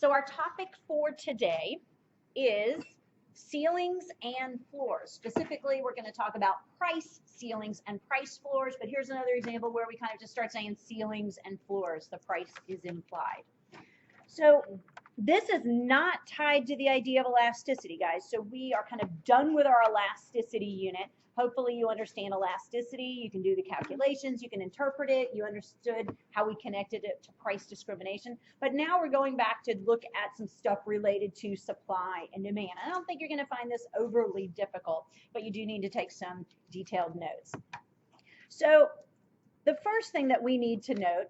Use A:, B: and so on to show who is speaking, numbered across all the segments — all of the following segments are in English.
A: So our topic for today is ceilings and floors. Specifically, we're going to talk about price ceilings and price floors, but here's another example where we kind of just start saying ceilings and floors. The price is implied. So this is not tied to the idea of elasticity, guys. So we are kind of done with our elasticity unit. Hopefully you understand elasticity. You can do the calculations. You can interpret it. You understood how we connected it to price discrimination. But now we're going back to look at some stuff related to supply and demand. I don't think you're going to find this overly difficult, but you do need to take some detailed notes. So the first thing that we need to note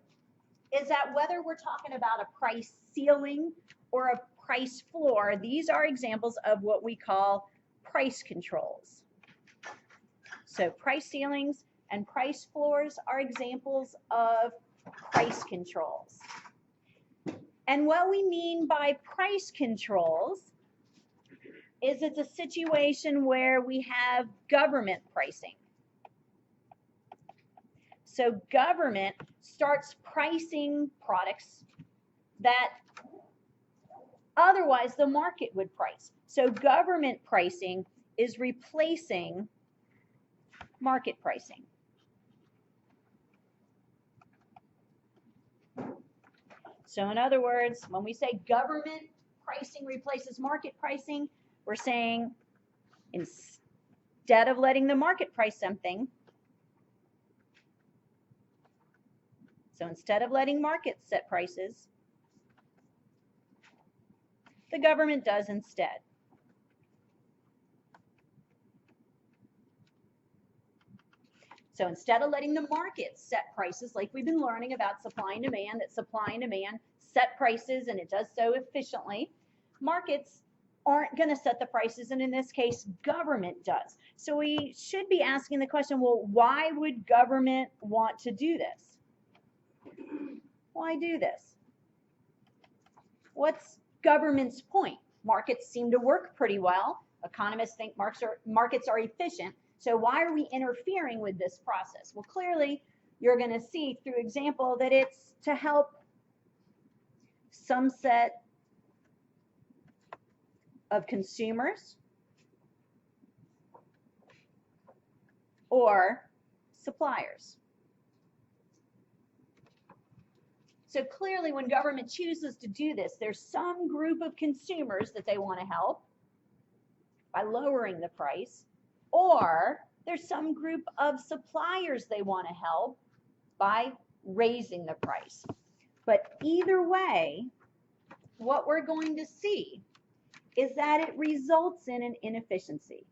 A: is that whether we're talking about a price ceiling or a price floor, these are examples of what we call price controls. So price ceilings and price floors are examples of price controls. And what we mean by price controls is it's a situation where we have government pricing. So government starts pricing products that otherwise the market would price. So government pricing is replacing market pricing. So in other words, when we say government pricing replaces market pricing, we're saying instead of letting the market price something, so instead of letting markets set prices, the government does instead. So instead of letting the market set prices, like we've been learning about supply and demand, that supply and demand set prices and it does so efficiently, markets aren't going to set the prices, and in this case, government does. So we should be asking the question, well, why would government want to do this? Why do this? What's government's point? Markets seem to work pretty well. Economists think markets are efficient. So why are we interfering with this process? Well, clearly, you're going to see through example that it's to help some set of consumers or suppliers. So clearly, when government chooses to do this, there's some group of consumers that they want to help by lowering the price, or there's some group of suppliers they want to help by raising the price. But either way, what we're going to see is that it results in an inefficiency.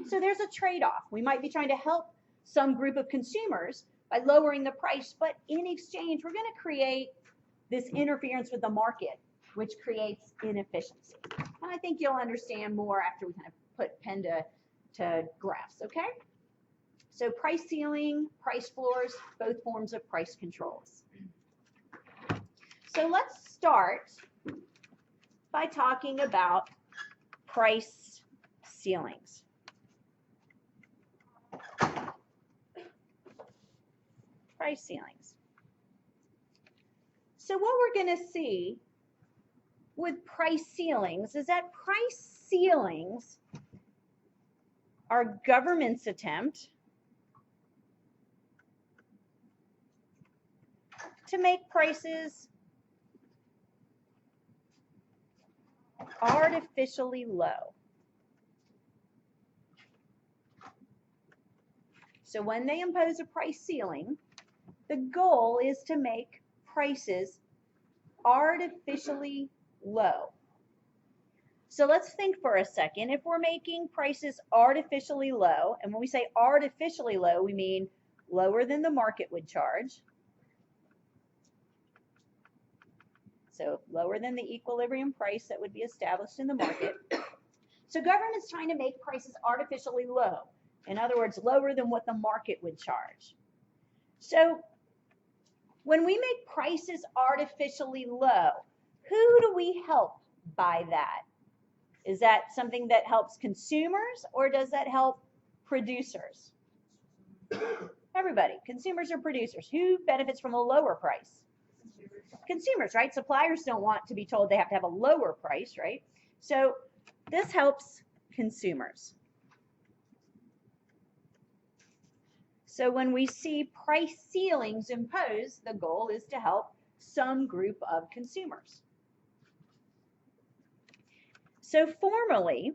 A: So there's a trade-off. We might be trying to help some group of consumers by lowering the price, but in exchange, we're going to create this interference with the market, which creates inefficiency. And I think you'll understand more after we kind of put pen to graphs, okay? So price ceiling, price floors, both forms of price controls. So let's start by talking about price ceilings. Price ceilings. So what we're going to see with price ceilings is that price ceilings are government's attempt to make prices artificially low. So when they impose a price ceiling, the goal is to make prices artificially low. So let's think for a second. If we're making prices artificially low, and when we say artificially low, we mean lower than the market would charge. So lower than the equilibrium price that would be established in the market. So government's trying to make prices artificially low. In other words, lower than what the market would charge. So when we make prices artificially low, who do we help by that? Is that something that helps consumers, or does that help producers? Everybody. Consumers or producers? Who benefits from a lower price? Consumers, right? Suppliers don't want to be told they have to have a lower price, right? So this helps consumers. So when we see price ceilings imposed, the goal is to help some group of consumers. So formally,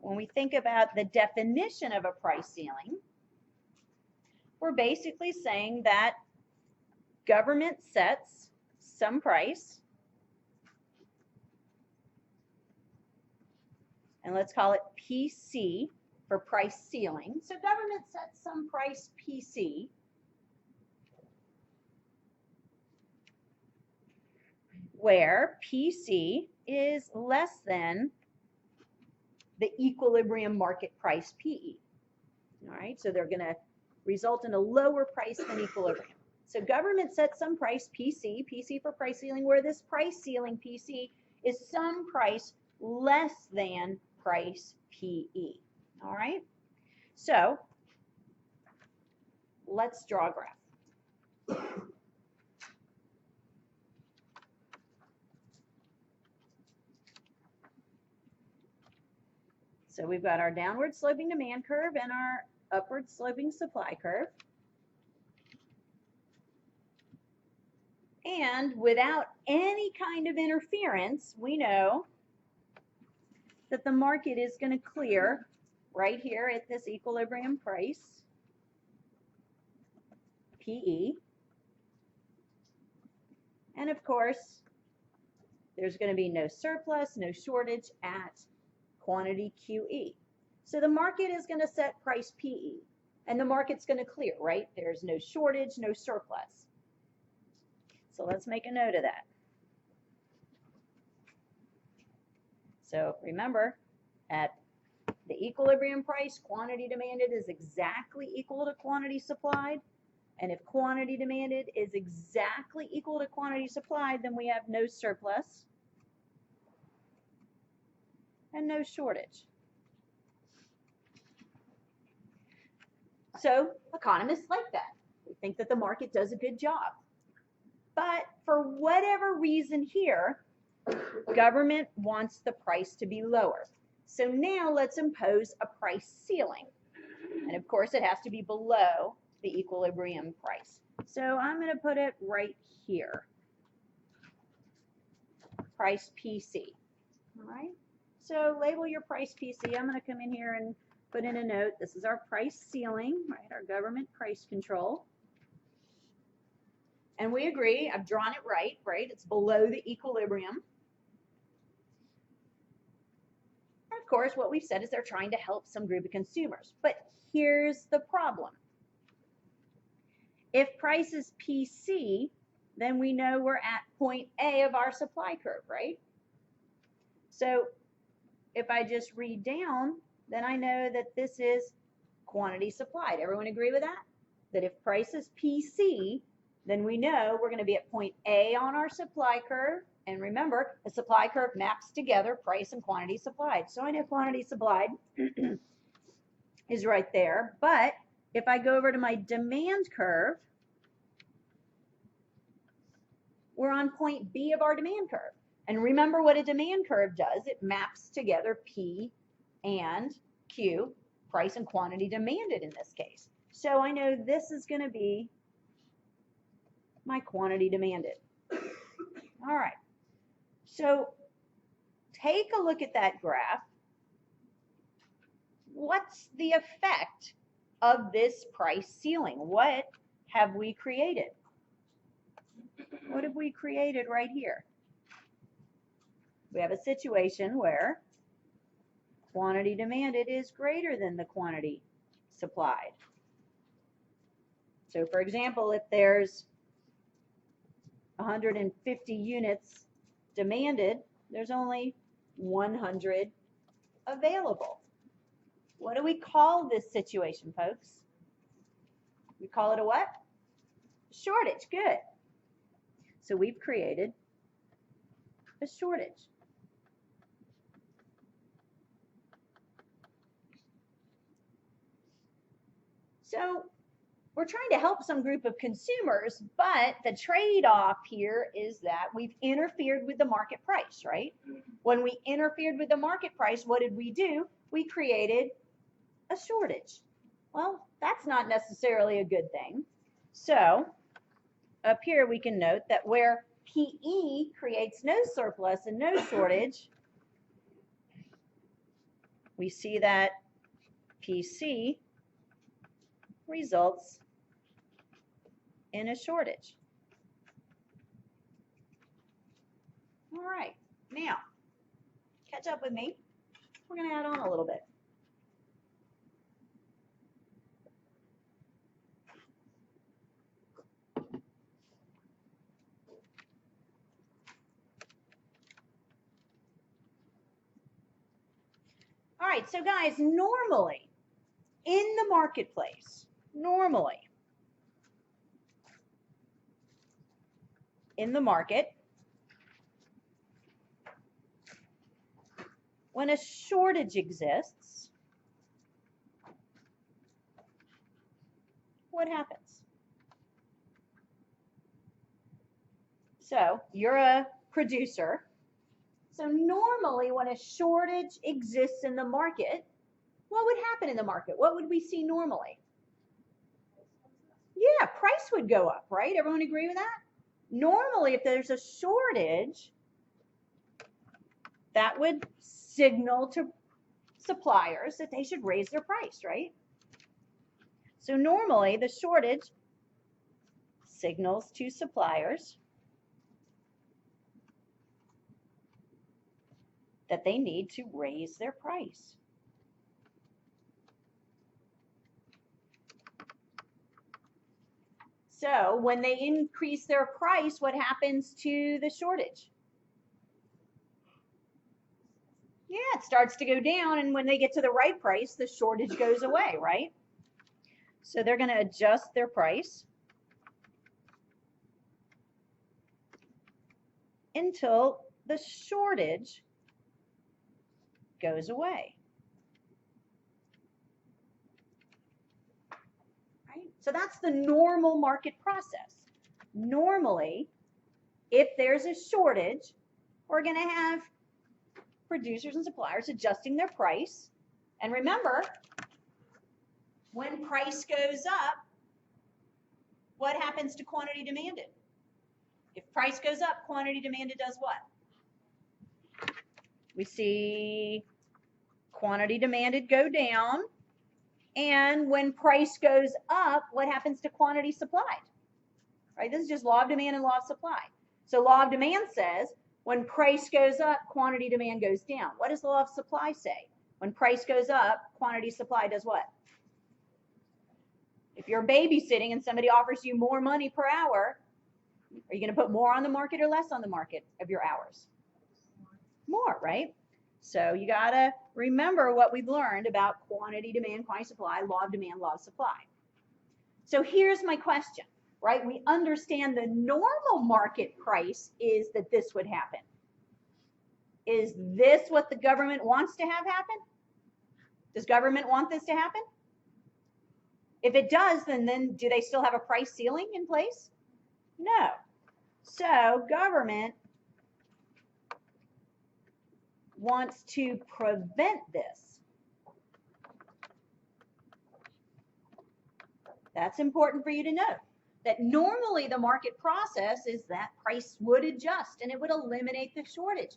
A: when we think about the definition of a price ceiling, we're basically saying that government sets some price, and let's call it PC for price ceiling. So government sets some price PC, where PC is less than the equilibrium market price PE. All right, so they're going to result in a lower price than equilibrium. So government sets some price PC, PC for price ceiling, where this price ceiling PC is some price less than price PE. All right, so let's draw a graph. So we've got our downward sloping demand curve and our upward sloping supply curve. And without any kind of interference, we know that the market is going to clear right here at this equilibrium price, PE. And of course, there's going to be no surplus, no shortage at quantity QE. So the market is going to set price PE, and the market's going to clear, right? There's no shortage, no surplus. So let's make a note of that. So remember, at the equilibrium price, quantity demanded is exactly equal to quantity supplied. And if quantity demanded is exactly equal to quantity supplied, then we have no surplus and no shortage. So economists like that. We think that the market does a good job. But for whatever reason here, government wants the price to be lower. So now let's impose a price ceiling. And of course, it has to be below the equilibrium price. So I'm going to put it right here. Price PC. All right. So label your price PC. I'm going to come in here and put in a note. This is our price ceiling, right? Our government price control. And we agree, I've drawn it right? It's below the equilibrium. And of course, what we've said is they're trying to help some group of consumers. But here's the problem. If price is PC, then we know we're at point A of our supply curve, right? So if I just read down, then I know that this is quantity supplied. Everyone agree with that? That if price is PC, then we know we're going to be at point A on our supply curve. And remember, the supply curve maps together price and quantity supplied. So I know quantity supplied is right there. But if I go over to my demand curve, we're on point B of our demand curve. And remember what a demand curve does. It maps together P and Q, price and quantity demanded in this case. So I know this is going to be my quantity demanded. All right. So take a look at that graph. What's the effect of this price ceiling? What have we created? What have we created right here? We have a situation where quantity demanded is greater than the quantity supplied. So for example, if there's 150 units demanded, there's only 100 available. What do we call this situation, folks? We call it a what? Shortage. Good. So we've created a shortage. So we're trying to help some group of consumers, but the trade-off here is that we've interfered with the market price, right? When we interfered with the market price, what did we do? We created a shortage. Well, that's not necessarily a good thing. So up here we can note that where PE creates no surplus and no shortage, we see that PC results in a shortage. All right, now catch up with me. We're going to add on a little bit. All right, so guys, normally in the marketplace, in the market, when a shortage exists, what happens? So you're a producer. So normally when a shortage exists in the market, what would happen in the market? What would we see normally? Yeah, price would go up, right? Everyone agree with that? Normally, if there's a shortage, that would signal to suppliers that they should raise their price, right? So normally, the shortage signals to suppliers that they need to raise their price. So when they increase their price, what happens to the shortage? Yeah, it starts to go down, and when they get to the right price, the shortage goes away, right? So they're going to adjust their price until the shortage goes away. Right? So that's the normal market process. Normally, if there's a shortage, we're going to have producers and suppliers adjusting their price. And remember, when price goes up, what happens to quantity demanded? If price goes up, quantity demanded does what? We see quantity demanded go down. And when price goes up, what happens to quantity supplied? Right? This is just law of demand and law of supply. So law of demand says when price goes up, quantity demand goes down. What does the law of supply say? When price goes up, quantity supply does what? If you're babysitting and somebody offers you more money per hour, are you going to put more on the market or less on the market of your hours? More, right? So you got to remember what we've learned about quantity demand, quantity supply, law of demand, law of supply. So here's my question, right? We understand the normal market price is that this would happen. Is this what the government wants to have happen? Does government want this to happen? If it does, then do they still have a price ceiling in place? No. So government wants to prevent this. That's important for you to know. That normally the market process is that price would adjust and it would eliminate the shortage.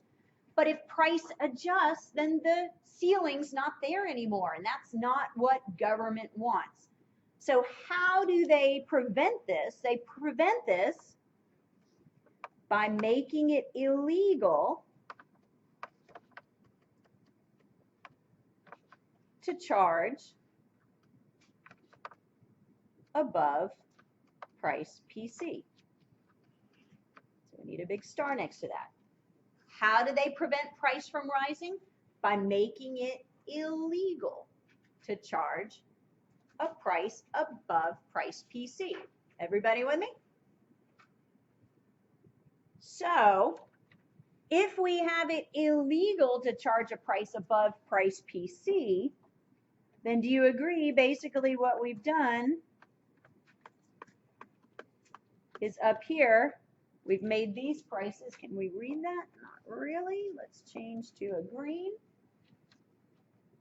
A: But if price adjusts, then the ceiling's not there anymore, and that's not what government wants. So how do they prevent this? They prevent this by making it illegal to charge above price PC. So we need a big star next to that. How do they prevent price from rising? By making it illegal to charge a price above price PC. Everybody with me? So if we have it illegal to charge a price above price PC, then do you agree basically what we've done is up here, we've made these prices. Can we read that? Not really. Let's change to a green.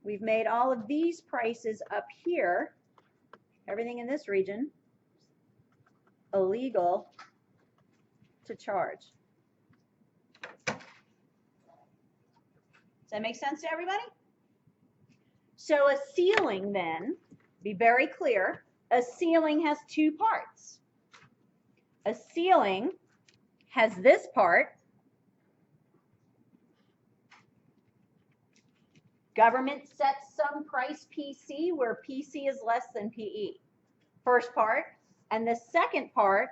A: We've made all of these prices up here, everything in this region, illegal to charge. Does that make sense to everybody? So a ceiling then, be very clear, a ceiling has two parts. A ceiling has this part. Government sets some price PC where PC is less than PE. First part. And the second part,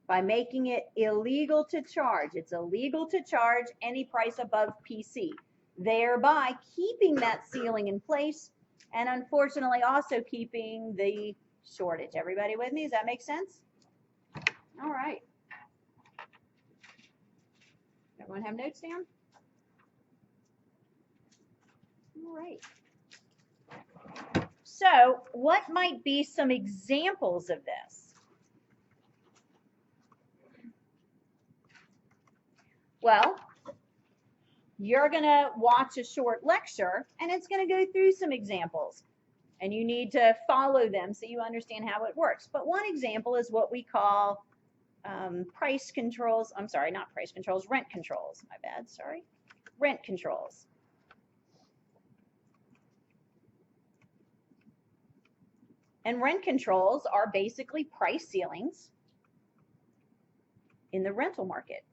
A: by making it illegal to charge. It's illegal to charge any price above PC, thereby keeping that ceiling in place and unfortunately also keeping the shortage. Everybody with me? Does that make sense? All right. Everyone have notes down? All right. So what might be some examples of this? Well, you're going to watch a short lecture and it's going to go through some examples and you need to follow them so you understand how it works. But one example is what we call price controls. I'm sorry, not price controls, rent controls. My bad, sorry. Rent controls. And rent controls are basically price ceilings in the rental market.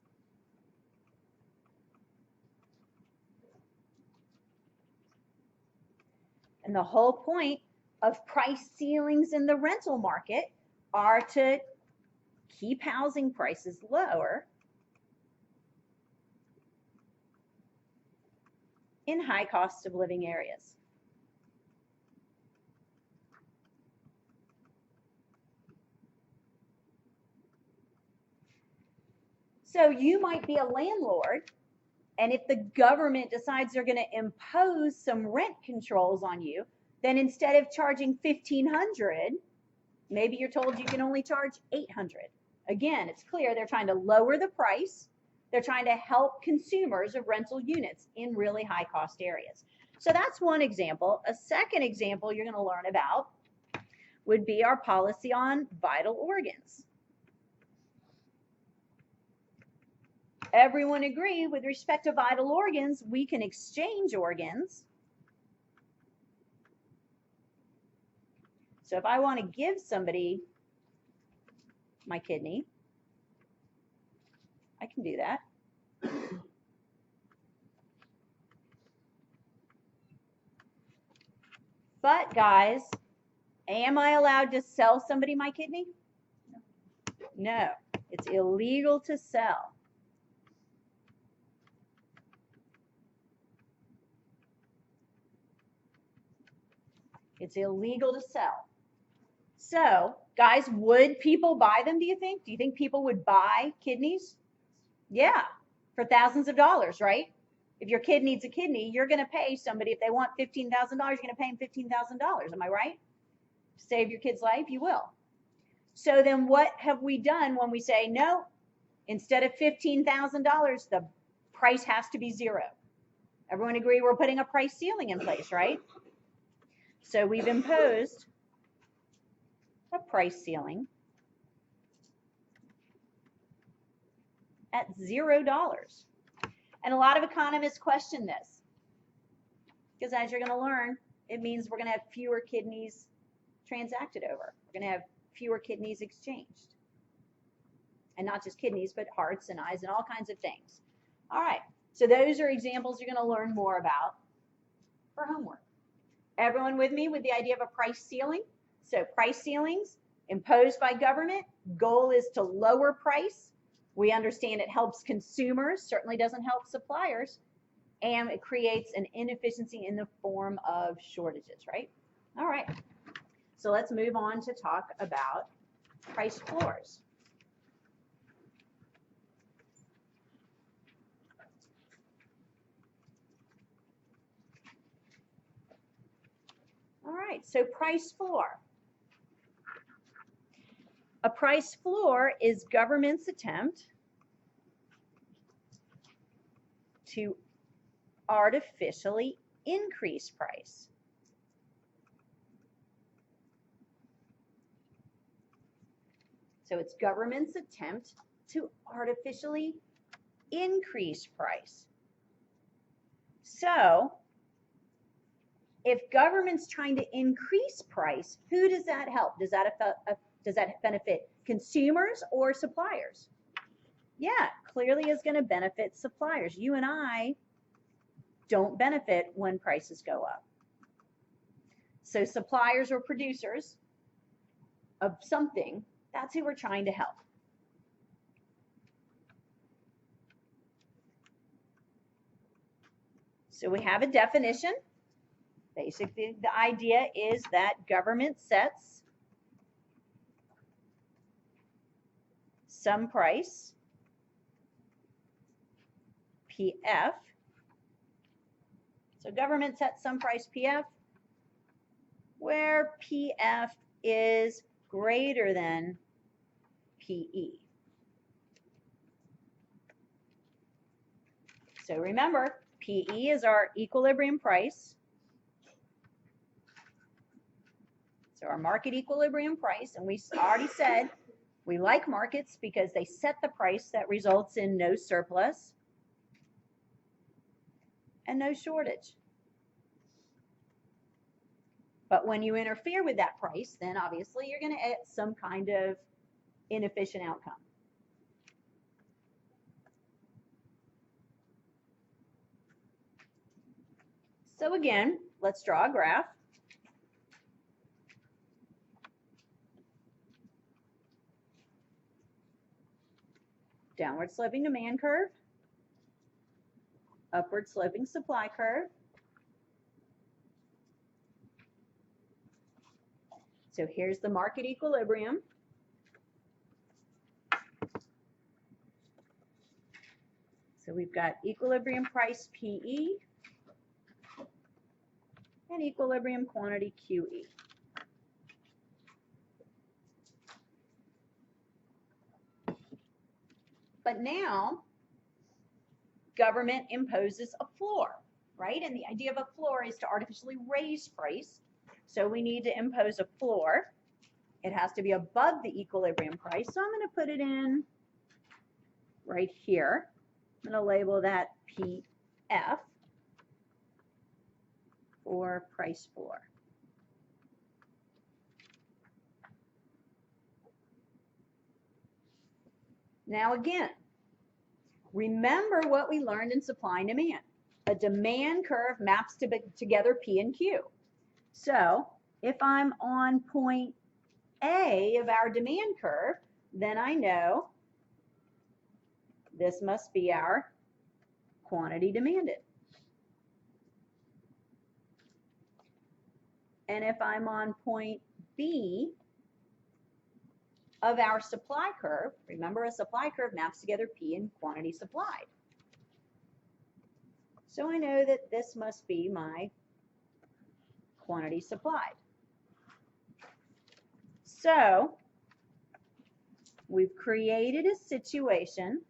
A: And the whole point of price ceilings in the rental market are to keep housing prices lower in high cost of living areas. So you might be a landlord, and if the government decides they're going to impose some rent controls on you, then instead of charging $1,500, maybe you're told you can only charge $800. Again, it's clear they're trying to lower the price. They're trying to help consumers of rental units in really high cost areas. So that's one example. A second example you're going to learn about would be our policy on vital organs. Everyone agree with respect to vital organs, we can exchange organs. So if I want to give somebody my kidney, I can do that. But guys, am I allowed to sell somebody my kidney? No, it's illegal to sell. It's illegal to sell. So, guys, would people buy them, do you think? Do you think people would buy kidneys? Yeah, for thousands of dollars, right? If your kid needs a kidney, you're going to pay somebody, if they want $15,000, you're going to pay them $15,000. Am I right? To save your kid's life, you will. So then what have we done when we say, no, instead of $15,000, the price has to be zero? Everyone agree we're putting a price ceiling in place, right? So we've imposed a price ceiling at $0. And a lot of economists question this because, as you're going to learn, it means we're going to have fewer kidneys transacted over. We're going to have fewer kidneys exchanged. And not just kidneys, but hearts and eyes and all kinds of things. All right, so those are examples you're going to learn more about for homework. Everyone with me with the idea of a price ceiling? So price ceilings imposed by government, goal is to lower price. We understand it helps consumers, certainly doesn't help suppliers, and it creates an inefficiency in the form of shortages, right? All right, so let's move on to talk about price floors. right, so price floor. A price floor is government's attempt to artificially increase price. So it's government's attempt to artificially increase price. So if government's trying to increase price, who does that help? Does that benefit consumers or suppliers? Yeah, clearly is going to benefit suppliers. You and I don't benefit when prices go up. So suppliers or producers of something, that's who we're trying to help. So we have a definition. Basically, the idea is that government sets some price, PF. So government sets some price, PF, where PF is greater than PE. So remember, PE is our equilibrium price. So our market equilibrium price, and we already said we like markets because they set the price that results in no surplus and no shortage. But when you interfere with that price, then obviously you're going to get some kind of inefficient outcome. So again, let's draw a graph. Downward sloping demand curve, upward sloping supply curve. So here's the market equilibrium. So we've got equilibrium price PE and equilibrium quantity QE. But now, government imposes a floor, right? And the idea of a floor is to artificially raise price. So we need to impose a floor. It has to be above the equilibrium price. So I'm going to put it in right here. I'm going to label that PF for price floor. Now again, remember what we learned in supply and demand. A demand curve maps together P and Q. So if I'm on point A of our demand curve, then I know this must be our quantity demanded. And if I'm on point B of our supply curve, remember a supply curve maps together P and quantity supplied. So I know that this must be my quantity supplied. So we've created a situation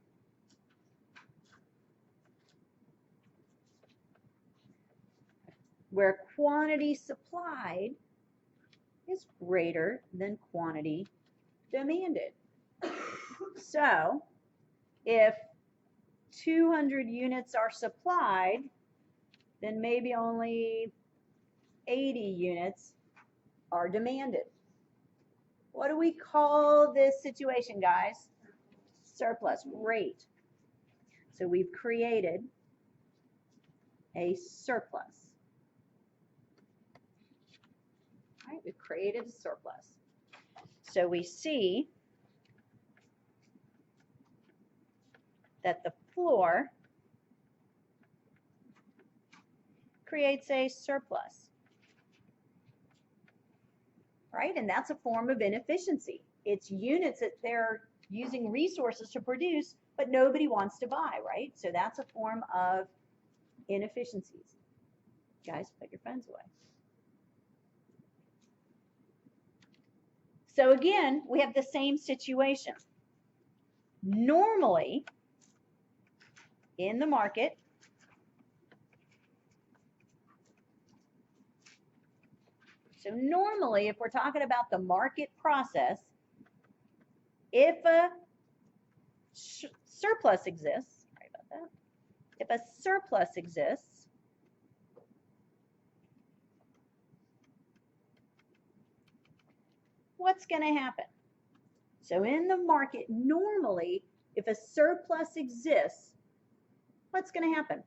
A: where quantity supplied is greater than quantity demanded. So if 200 units are supplied, then maybe only 80 units are demanded. What do we call this situation, guys? Surplus. Great. So we've created a surplus. All right, we've created a surplus. So we see that the floor creates a surplus, right? And that's a form of inefficiency. It's units that they're using resources to produce, but nobody wants to buy, right? So that's a form of inefficiencies. Guys, put your phones away. So again, we have the same situation. Normally, in the market, so normally, if we're talking about the market process, if a surplus exists, sorry about that, if a surplus exists, what's going to happen? So in the market, normally, if a surplus exists, what's going to happen?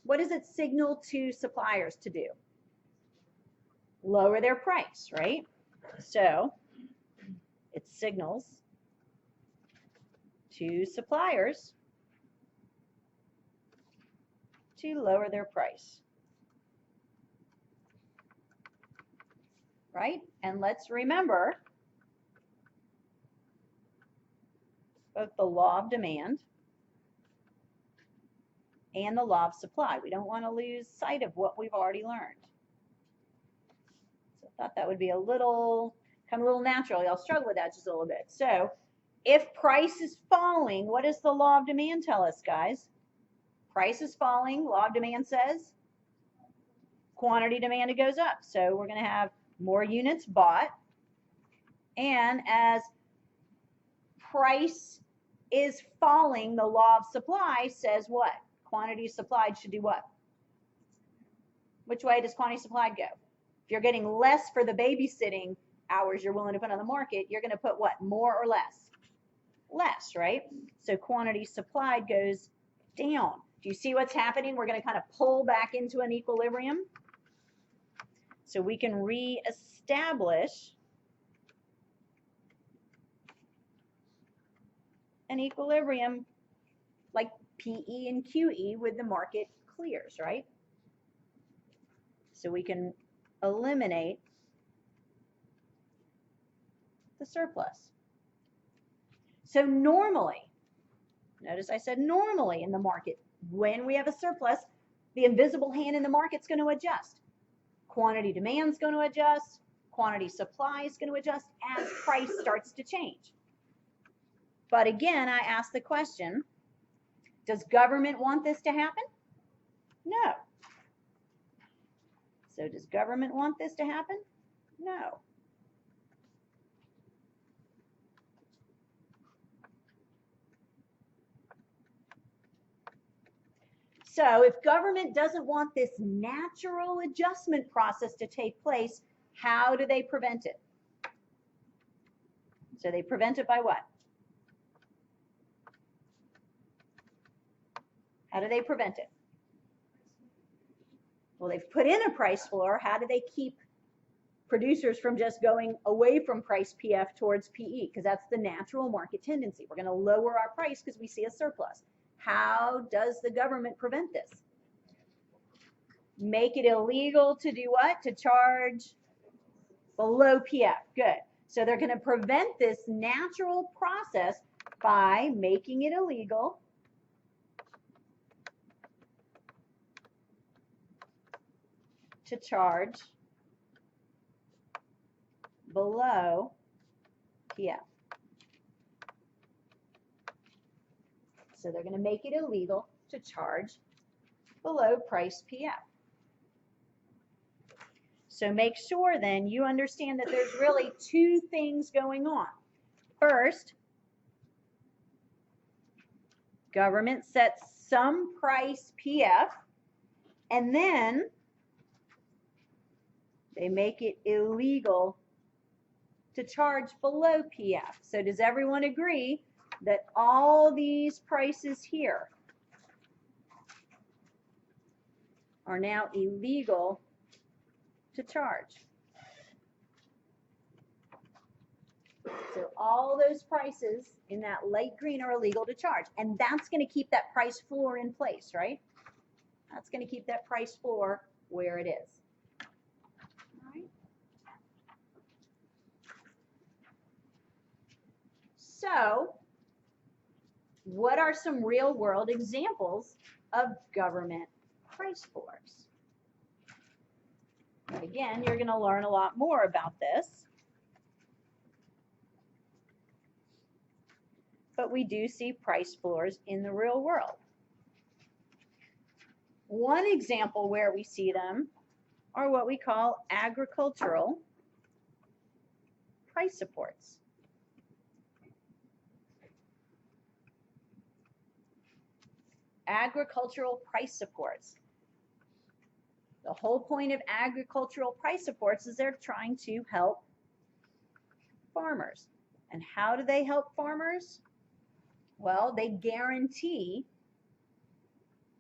A: What does it signal to suppliers to do? Lower their price, right? So it signals to suppliers to lower their price, right? And let's remember both the law of demand and the law of supply. We don't want to lose sight of what we've already learned. So I thought that would be a little, kind of a little natural. Y'all struggle with that just a little bit. So if price is falling, what does the law of demand tell us, guys? Price is falling, law of demand says quantity demanded goes up. So we're going to have more units bought. And as price is falling, the law of supply says what? Quantity supplied should do what? Which way does quantity supplied go? If you're getting less for the babysitting hours you're willing to put on the market, you're going to put what? More or less? Less, right? So quantity supplied goes down. Do you see what's happening? We're going to kind of pull back into an equilibrium. So we can reestablish an equilibrium like PE and QE with the market clears, right? So we can eliminate the surplus. So normally, notice I said normally in the market, when we have a surplus, the invisible hand in the market's going to adjust. Quantity demand is going to adjust. Quantity supply is going to adjust as price starts to change. But again, I ask the question, does government want this to happen? No. So does government want this to happen? No. So if government doesn't want this natural adjustment process to take place, how do they prevent it? So they prevent it by what? How do they prevent it? Well, they've put in a price floor. How do they keep producers from just going away from price PF towards PE? Because that's the natural market tendency. We're going to lower our price because we see a surplus. How does the government prevent this? Make it illegal to do what? To charge below PF. Good. So they're going to prevent this natural process by making it illegal to charge below PF. So they're going to make it illegal to charge below price PF. So make sure then you understand that there's really two things going on. First, government sets some price PF, and then they make it illegal to charge below PF. So does everyone agree that all these prices here are now illegal to charge? So all those prices in that light green are illegal to charge. And that's going to keep that price floor in place, right? That's going to keep that price floor where it is. All right. So what are some real world examples of government price floors? Again, you're going to learn a lot more about this. But we do see price floors in the real world. One example where we see them are what we call agricultural price supports. Agricultural price supports. The whole point of agricultural price supports is they're trying to help farmers. And how do they help farmers? Well, they guarantee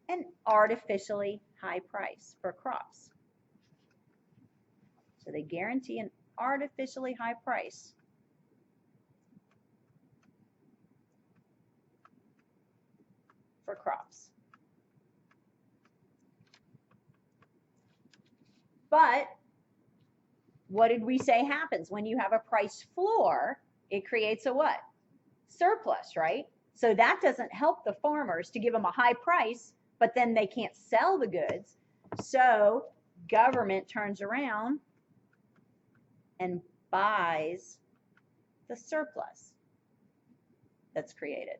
A: an artificially high price for crops. So they guarantee an artificially high price for crops. But what did we say happens when you have a price floor? It creates a what? Surplus, right? So that doesn't help the farmers to give them a high price, but then they can't sell the goods. So government turns around and buys the surplus that's created.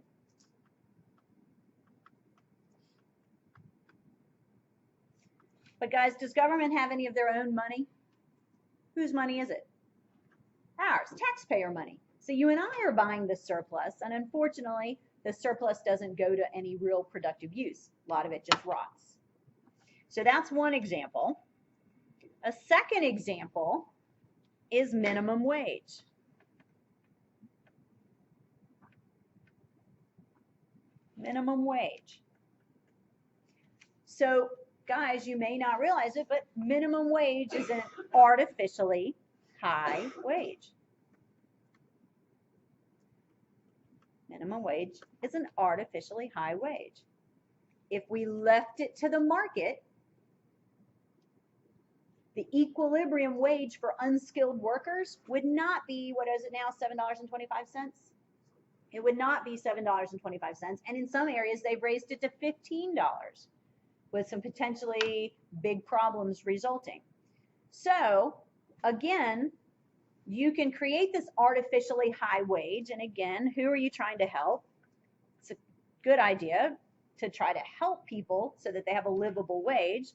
A: But guys, does government have any of their own money? Whose money is it? Ours, taxpayer money. So you and I are buying the surplus, and unfortunately, the surplus doesn't go to any real productive use. A lot of it just rots. So that's one example. A second example is minimum wage. Minimum wage. So guys, you may not realize it, but minimum wage is an artificially high wage. Minimum wage is an artificially high wage. If we left it to the market, the equilibrium wage for unskilled workers would not be, what is it now, $7.25? It would not be $7.25. And in some areas, they've raised it to $15 with some potentially big problems resulting. So again, you can create this artificially high wage. And again, who are you trying to help? It's a good idea to try to help people so that they have a livable wage.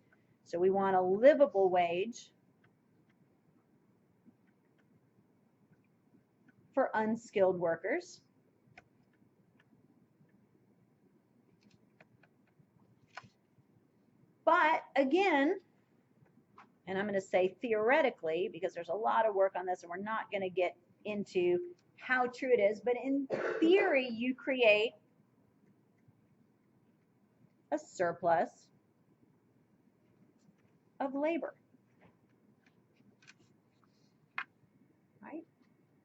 A: So we want a livable wage for unskilled workers. But again, and I'm going to say theoretically, because there's a lot of work on this and we're not going to get into how true it is, but in theory, you create a surplus of labor, right?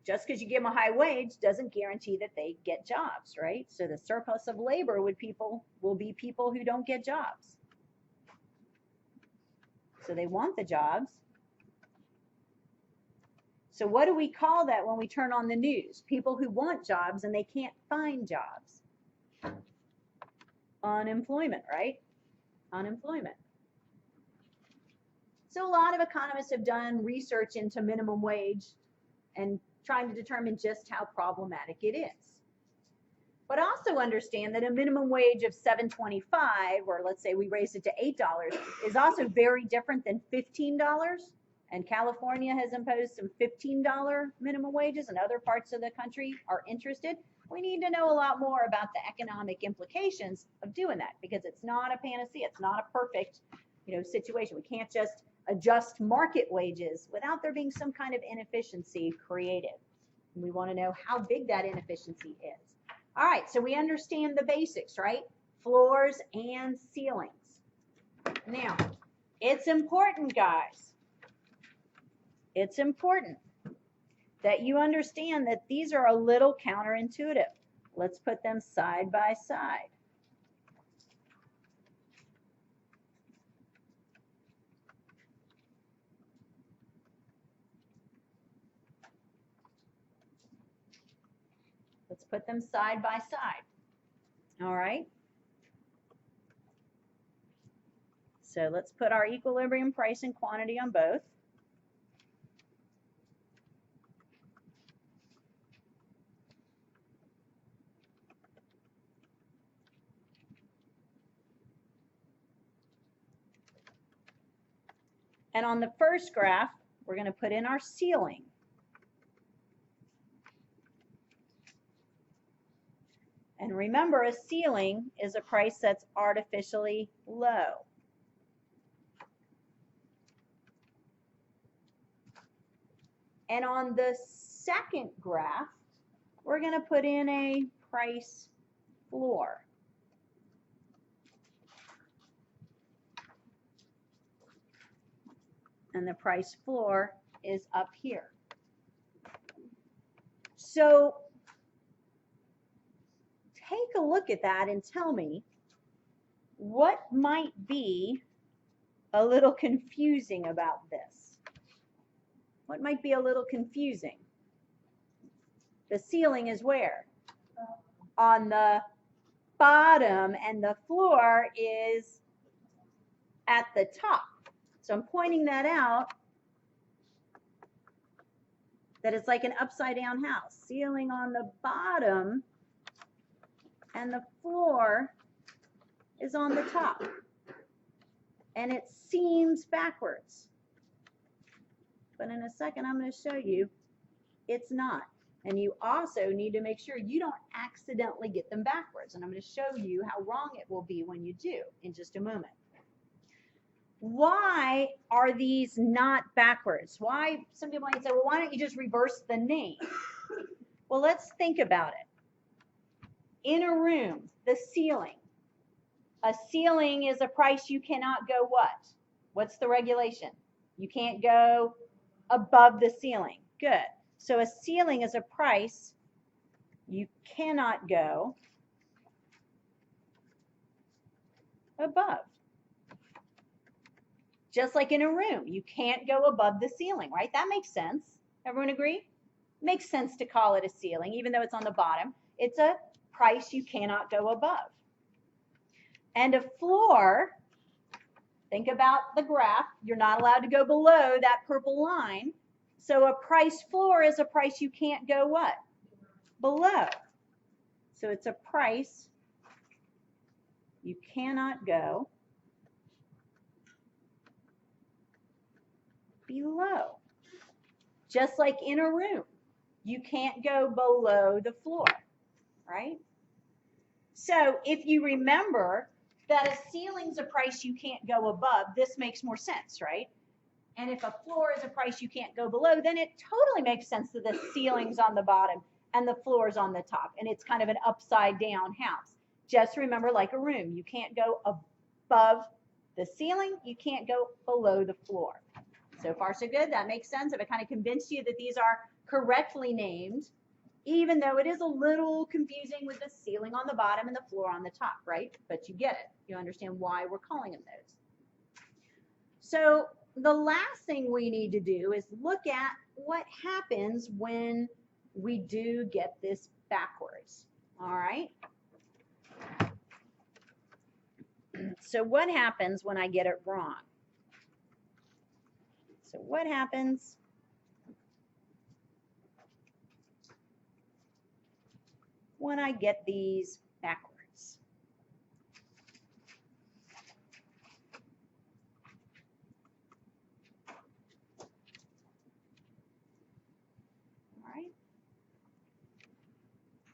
A: Just because you give them a high wage doesn't guarantee that they get jobs, right? So the surplus of labor will be people who don't get jobs. So they want the jobs. So what do we call that when we turn on the news? People who want jobs and they can't find jobs. Unemployment, right? Unemployment. So a lot of economists have done research into minimum wage and trying to determine just how problematic it is. But also understand that a minimum wage of $7.25, or let's say we raised it to $8, is also very different than $15. And California has imposed some $15 minimum wages, and other parts of the country are interested. We need to know a lot more about the economic implications of doing that, because it's not a panacea. It's not a perfect, situation. We can't just adjust market wages without there being some kind of inefficiency created. And we want to know how big that inefficiency is. All right, so we understand the basics, right? Floors and ceilings. Now, it's important, guys. It's important that you understand that these are a little counterintuitive. Let's put them side by side. Let's put them side by side. All right. So let's put our equilibrium price and quantity on both. And on the first graph, we're going to put in our ceiling. And remember, a ceiling is a price that's artificially low. And on the second graph, we're going to put in a price floor. And the price floor is up here. So take a look at that and tell me what might be a little confusing about this. What might be a little confusing? The ceiling is where? On the bottom, and the floor is at the top. So I'm pointing that out, that it's like an upside down house. Ceiling on the bottom and the floor is on the top. And it seems backwards. But in a second, I'm going to show you it's not. And you also need to make sure you don't accidentally get them backwards. And I'm going to show you how wrong it will be when you do in just a moment. Why are these not backwards? Why? Some people might say, well, why don't you just reverse the name? Well, let's think about it. In a room, the ceiling. A ceiling is a price you cannot go what? What's the regulation? You can't go above the ceiling. Good. So a ceiling is a price you cannot go above. Just like in a room, you can't go above the ceiling, right? That makes sense. Everyone agree? Makes sense to call it a ceiling, even though it's on the bottom. It's a price you cannot go above. And a floor, think about the graph. You're not allowed to go below that purple line. So a price floor is a price you can't go what? Below. So it's a price you cannot go below. Just like in a room, you can't go below the floor, right? So if you remember that a ceiling's a price you can't go above, this makes more sense, right? And if a floor is a price you can't go below, then it totally makes sense that the ceiling's on the bottom and the floor's on the top, and it's kind of an upside down house. Just remember, like a room, you can't go above the ceiling, you can't go below the floor. So far, so good. That makes sense. If I kind of convinced you that these are correctly named, even though it is a little confusing with the ceiling on the bottom and the floor on the top, right? But you get it. You understand why we're calling them those. So the last thing we need to do is look at what happens when we do get this backwards. All right. So what happens when I get it wrong? So what happens when I get these backwards? All right.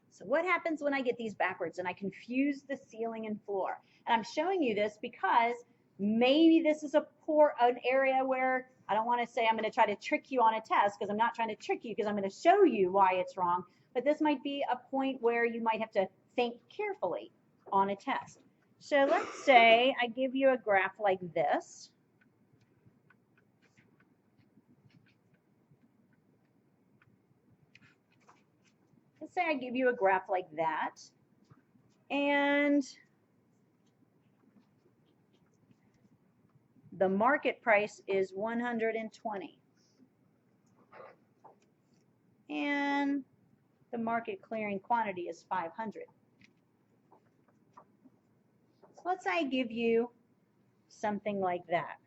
A: So what happens when I get these backwards and I confuse the ceiling and floor? And I'm showing you this because maybe this is an area where I don't want to say I'm going to try to trick you on a test, because I'm not trying to trick you, because I'm going to show you why it's wrong. But this might be a point where you might have to think carefully on a test. So let's say I give you a graph like this. Let's say I give you a graph like that. And the market price is 120. And the market clearing quantity is 500. So let's say I give you something like that.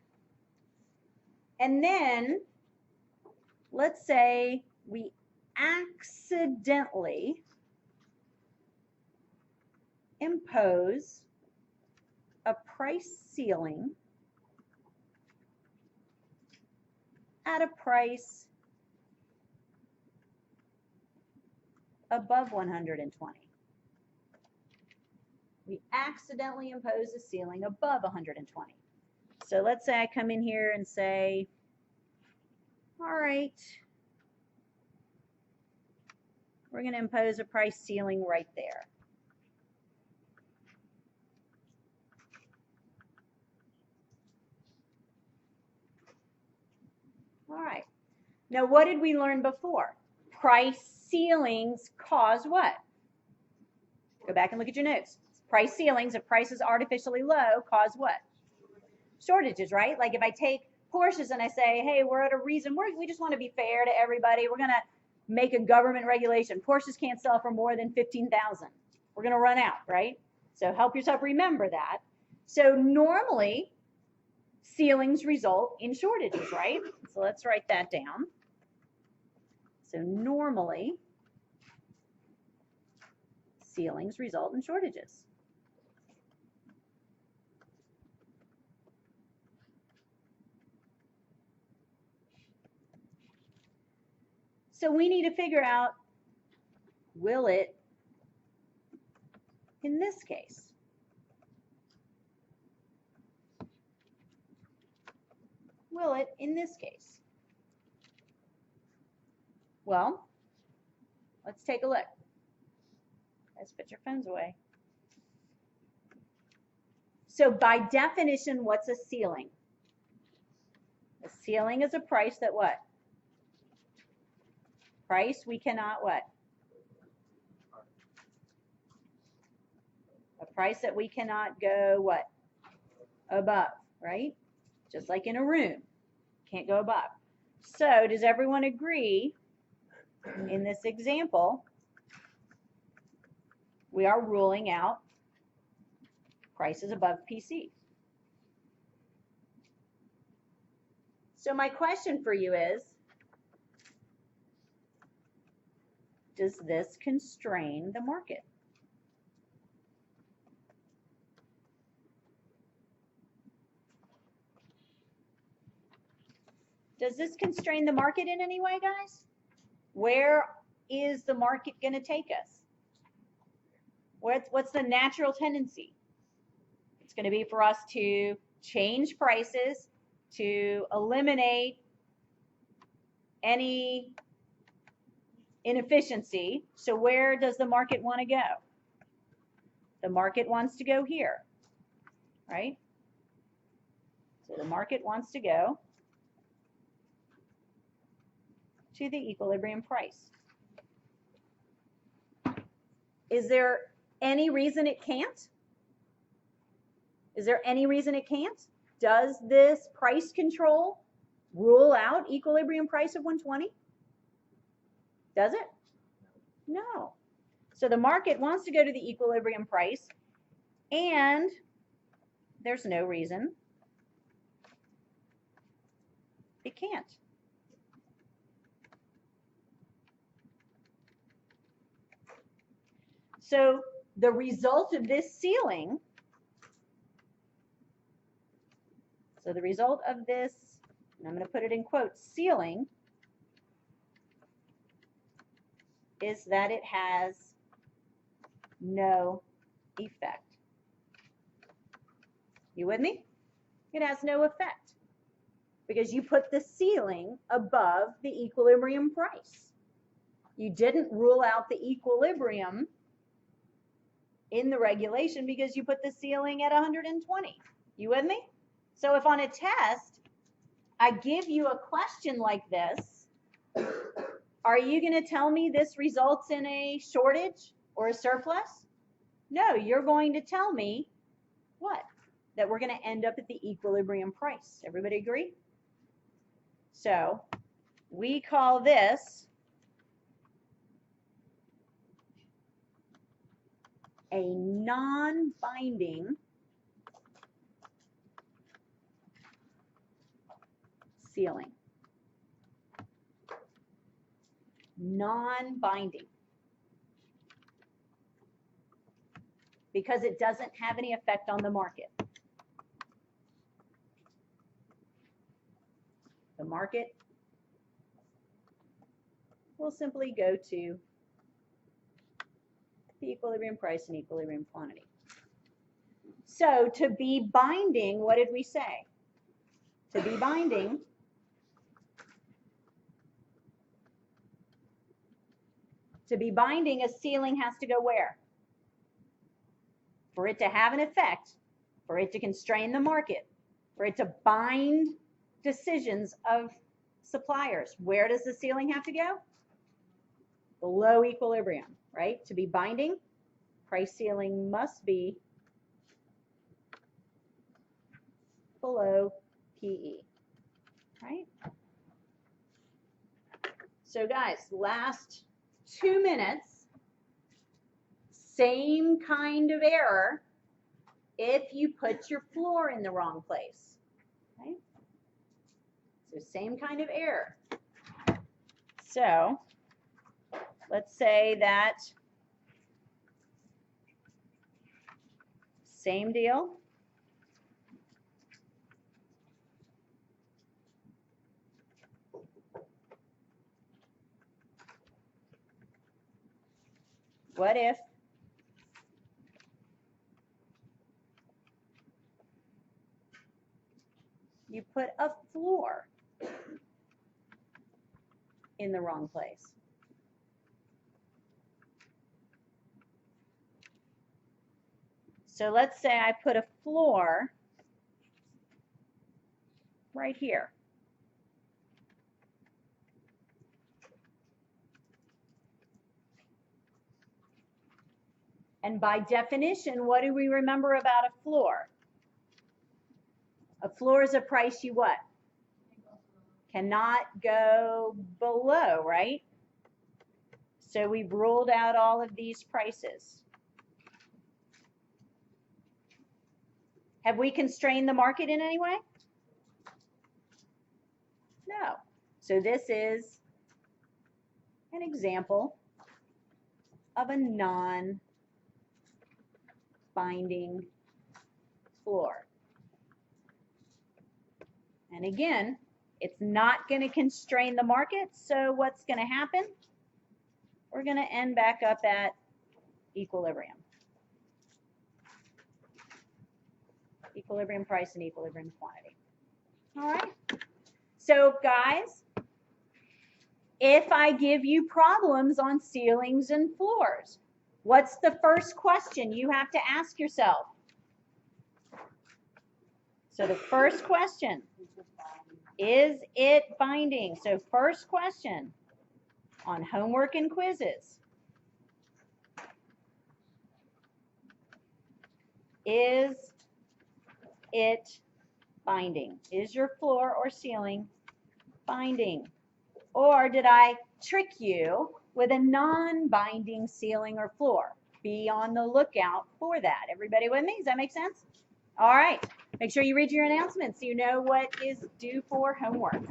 A: And then let's say we accidentally impose a price ceiling at a price above 120. We accidentally impose a ceiling above 120. So let's say I come in here and say, all right, we're going to impose a price ceiling right there. All right. Now, what did we learn before? Price ceilings cause what? Go back and look at your notes. Price ceilings, if price is artificially low, cause what? Shortages, right? Like if I take Porsches and I say, hey, we're at a reason, we just want to be fair to everybody. We're going to make a government regulation. Porsches can't sell for more than 15,000. We're going to run out, right? So help yourself remember that. So normally, ceilings result in shortages, right? So let's write that down. So normally, ceilings result in shortages. So we need to figure out, will it in this case? Will it in this case? Well, let's take a look. Let's put your phones away. So by definition, what's a ceiling? A ceiling is a price that what? Price we cannot what? A price that we cannot go what? Above, right? Just like in a room, can't go above. So does everyone agree in this example, we are ruling out prices above PC? So my question for you is, does this constrain the market? Does this constrain the market in any way, guys? Where is the market going to take us? What's the natural tendency? It's going to be for us to change prices, to eliminate any inefficiency. So where does the market want to go? The market wants to go here, right? So the market wants to go to the equilibrium price. Is there any reason it can't? Is there any reason it can't? Does this price control rule out equilibrium price of 120? Does it? No. So the market wants to go to the equilibrium price, and there's no reason it can't. So the result of this ceiling, so the result of this, and I'm going to put it in quotes, ceiling, is that it has no effect. You with me? It has no effect because you put the ceiling above the equilibrium price. You didn't rule out the equilibrium in the regulation because you put the ceiling at 120. You with me? So if on a test I give you a question like this, are you going to tell me this results in a shortage or a surplus? No, you're going to tell me what? That we're going to end up at the equilibrium price. Everybody agree? So we call this a non-binding ceiling. Non-binding. Because it doesn't have any effect on the market. The market will simply go to the equilibrium price and equilibrium quantity. So to be binding, what did we say? To be binding, a ceiling has to go where? For it to have an effect, for it to constrain the market, for it to bind decisions of suppliers, where does the ceiling have to go? Below equilibrium, right? To be binding, price ceiling must be below PE, right? So guys, last 2 minutes, same kind of error if you put your floor in the wrong place, right? So same kind of error. So let's say that same deal. What if you put a floor in the wrong place? So let's say I put a floor right here. And by definition, what do we remember about a floor? A floor is a price you what? Cannot go below, right? So we've ruled out all of these prices. Have we constrained the market in any way? No. So this is an example of a non-binding floor. And again, it's not going to constrain the market, so what's going to happen? We're going to end back up at equilibrium. Equilibrium price and equilibrium quantity. All right. So guys, if I give you problems on ceilings and floors, what's the first question you have to ask yourself? So the first question, is it binding? So first question on homework and quizzes. Is it binding? Is your floor or ceiling binding? Or did I trick you with a non-binding ceiling or floor? Be on the lookout for that. Everybody with me? Does that make sense? All right. Make sure you read your announcements so you know what is due for homework.